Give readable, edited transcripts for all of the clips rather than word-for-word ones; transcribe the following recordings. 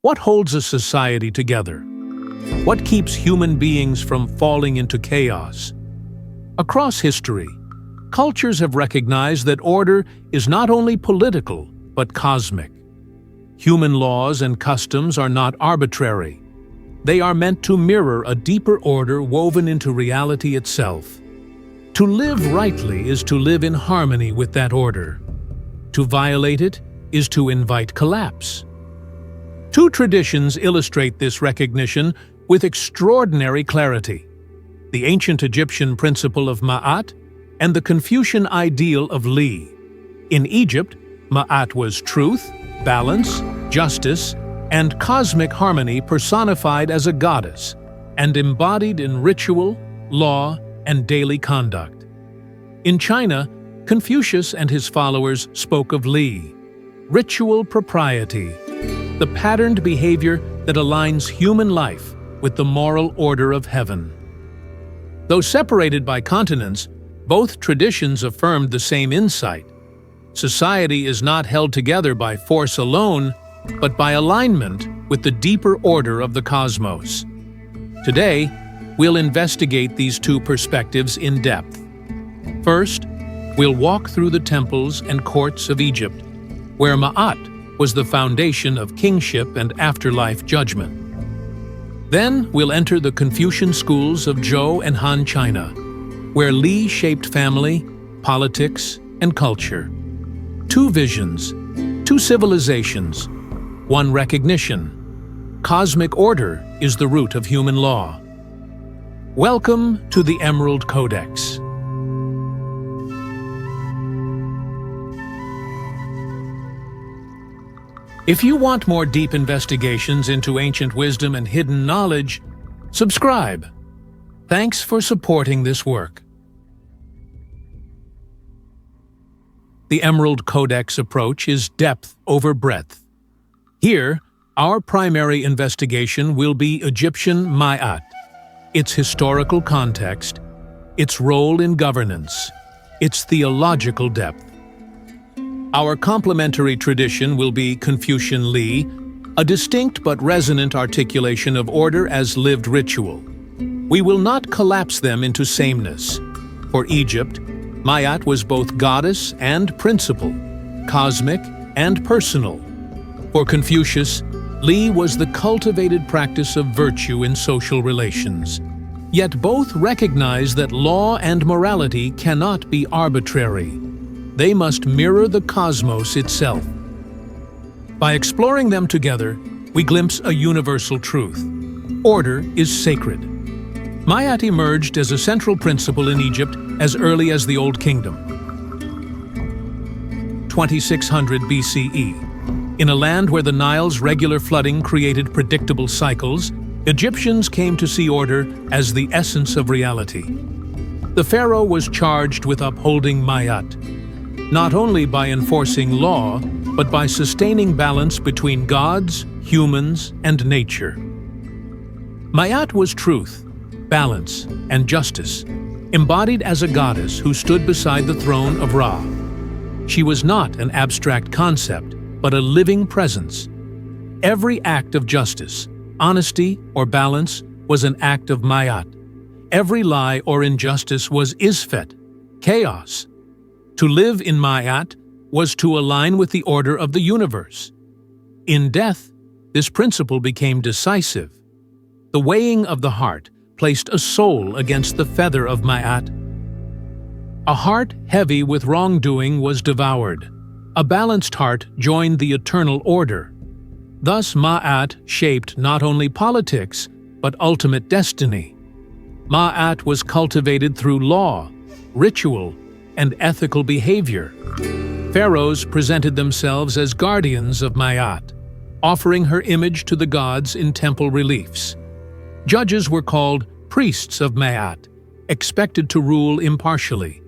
What holds a society together? What keeps human beings from falling into chaos? Across history, cultures have recognized that order is not only political, but cosmic. Human laws and customs are not arbitrary. They are meant to mirror a deeper order woven into reality itself. To live rightly is to live in harmony with that order. To violate it is to invite collapse. Two traditions illustrate this recognition with extraordinary clarity: the ancient Egyptian principle of Ma'at and the Confucian ideal of Li. In Egypt, Ma'at was truth, balance, justice, and cosmic harmony personified as a goddess and embodied in ritual, law, and daily conduct. In China, Confucius and his followers spoke of Li, ritual propriety, the patterned behavior that aligns human life with the moral order of heaven. Though separated by continents, both traditions affirmed the same insight. Society is not held together by force alone, but by alignment with the deeper order of the cosmos. Today, we'll investigate these two perspectives in depth. First, we'll walk through the temples and courts of Egypt, where Ma'at was the foundation of kingship and afterlife judgment. Then we'll enter the Confucian schools of Zhou and Han China, where Li shaped family, politics, and culture. Two visions, two civilizations, one recognition. Cosmic order is the root of human law. Welcome to the Emerald Codex. If you want more deep investigations into ancient wisdom and hidden knowledge, subscribe. Thanks for supporting this work. The Emerald Codex approach is depth over breadth. Here, our primary investigation will be Egyptian Ma'at, its historical context, its role in governance, its theological depth. Our complementary tradition will be Confucian Li, a distinct but resonant articulation of order as lived ritual. We will not collapse them into sameness. For Egypt, Ma'at was both goddess and principle, cosmic and personal. For Confucius, Li was the cultivated practice of virtue in social relations. Yet both recognize that law and morality cannot be arbitrary. They must mirror the cosmos itself. By exploring them together, we glimpse a universal truth. Order is sacred. Ma'at emerged as a central principle in Egypt as early as the Old Kingdom. 2600 BCE. In a land where the Nile's regular flooding created predictable cycles, Egyptians came to see order as the essence of reality. The pharaoh was charged with upholding Ma'at, not only by enforcing law, but by sustaining balance between gods, humans, and nature. Ma'at was truth, balance, and justice, embodied as a goddess who stood beside the throne of Ra. She was not an abstract concept, but a living presence. Every act of justice, honesty, or balance was an act of Ma'at. Every lie or injustice was Isfet, chaos. To live in Ma'at was to align with the order of the universe. In death, this principle became decisive. The weighing of the heart placed a soul against the feather of Ma'at. A heart heavy with wrongdoing was devoured. A balanced heart joined the eternal order. Thus Ma'at shaped not only politics, but ultimate destiny. Ma'at was cultivated through law, ritual, and ethical behavior. Pharaohs presented themselves as guardians of Ma'at, offering her image to the gods in temple reliefs. Judges were called priests of Ma'at, expected to rule impartially.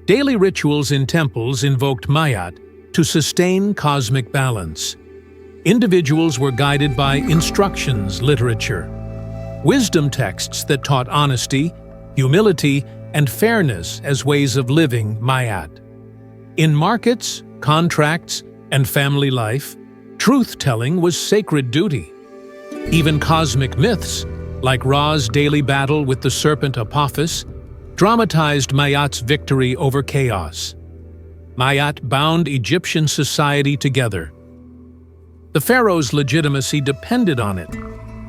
Daily rituals in temples invoked Ma'at to sustain cosmic balance. Individuals were guided by instructions literature, wisdom texts that taught honesty, humility, and fairness as ways of living Ma'at. In markets, contracts, and family life, Truth-telling was sacred duty. Even cosmic myths, like Ra's daily battle with the serpent Apophis, dramatized Ma'at's victory over chaos. Ma'at bound Egyptian society together. The pharaoh's legitimacy depended on it.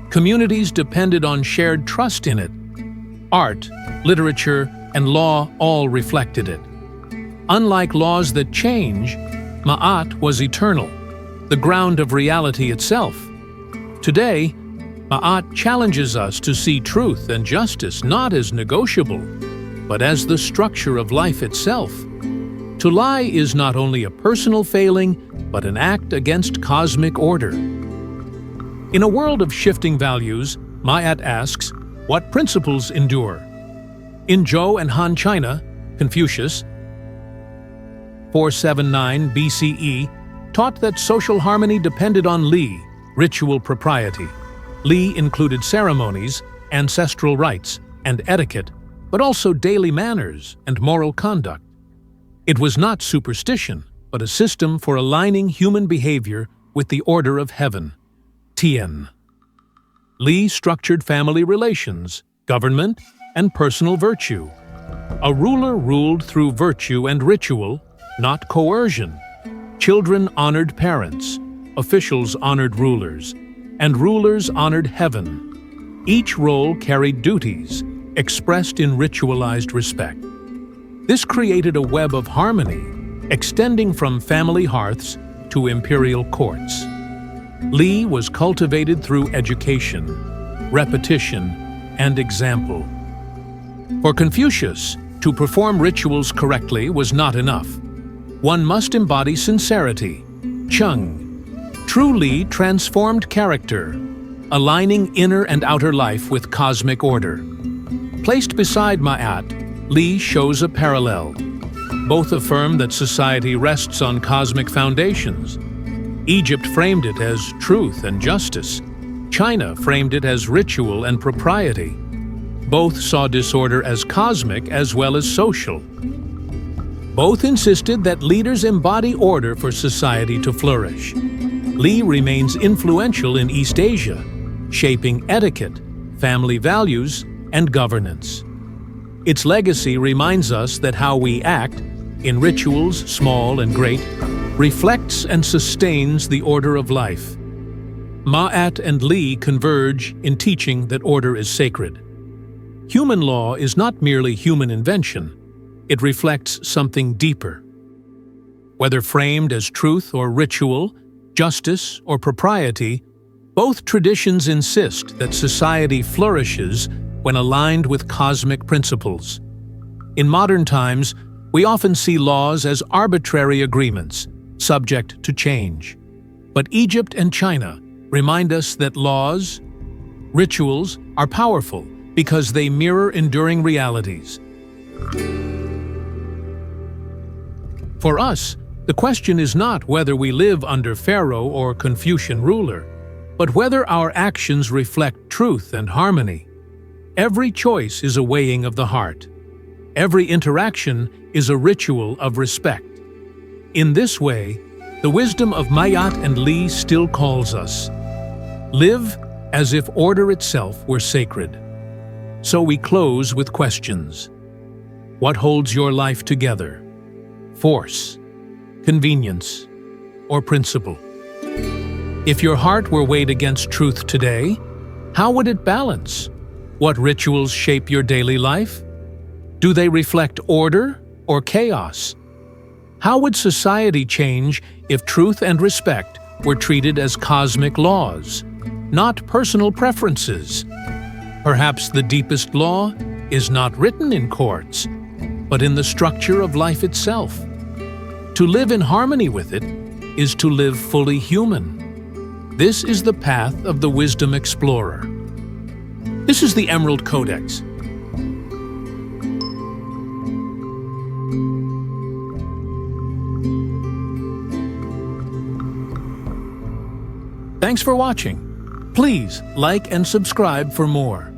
Communities depended on shared trust in it. Art, literature, and law all reflected it. Unlike laws that change, Ma'at was eternal, the ground of reality itself. Today, Ma'at challenges us to see truth and justice not as negotiable, but as the structure of life itself. To lie is not only a personal failing, but an act against cosmic order. In a world of shifting values, Ma'at asks, what principles endure? In Zhou and Han China, Confucius, 479 BCE, taught that social harmony depended on Li, ritual propriety. Li included ceremonies, ancestral rites, and etiquette, but also daily manners and moral conduct. It was not superstition, but a system for aligning human behavior with the order of heaven. Tian. Li structured family relations, government, and personal virtue. A ruler ruled through virtue and ritual, not coercion. Children honored parents, officials honored rulers, and rulers honored heaven. Each role carried duties, expressed in ritualized respect. This created a web of harmony, extending from family hearths to imperial courts. Li was cultivated through education, repetition, and example. For Confucius, to perform rituals correctly was not enough. One must embody sincerity, Cheng. True Li transformed character, aligning inner and outer life with cosmic order. Placed beside Ma'at, Li shows a parallel. Both affirm that society rests on cosmic foundations. Egypt framed it as truth and justice. China framed it as ritual and propriety. Both saw disorder as cosmic as well as social. Both insisted that leaders embody order for society to flourish. Li remains influential in East Asia, shaping etiquette, family values, and governance. Its legacy reminds us that how we act, in rituals small and great, reflects and sustains the order of life. Ma'at and Li converge in teaching that order is sacred. Human law is not merely human invention. It reflects something deeper. Whether framed as truth or ritual, justice or propriety, both traditions insist that society flourishes when aligned with cosmic principles. In modern times, we often see laws as arbitrary agreements, subject to change. But Egypt and China remind us that laws, rituals, are powerful because they mirror enduring realities. For us, the question is not whether we live under Pharaoh or Confucian ruler, but whether our actions reflect truth and harmony. Every choice is a weighing of the heart. Every interaction is a ritual of respect. In this way, the wisdom of Ma'at and Li still calls us. Live as if order itself were sacred. So we close with questions. What holds your life together? Force, convenience, or principle? If your heart were weighed against truth today, how would it balance? What rituals shape your daily life? Do they reflect order or chaos? How would society change if truth and respect were treated as cosmic laws, not personal preferences? Perhaps the deepest law is not written in courts, but in the structure of life itself. To live in harmony with it is to live fully human. This is the path of the wisdom explorer. This is the Emerald Codex. Thanks for watching. Please like and subscribe for more.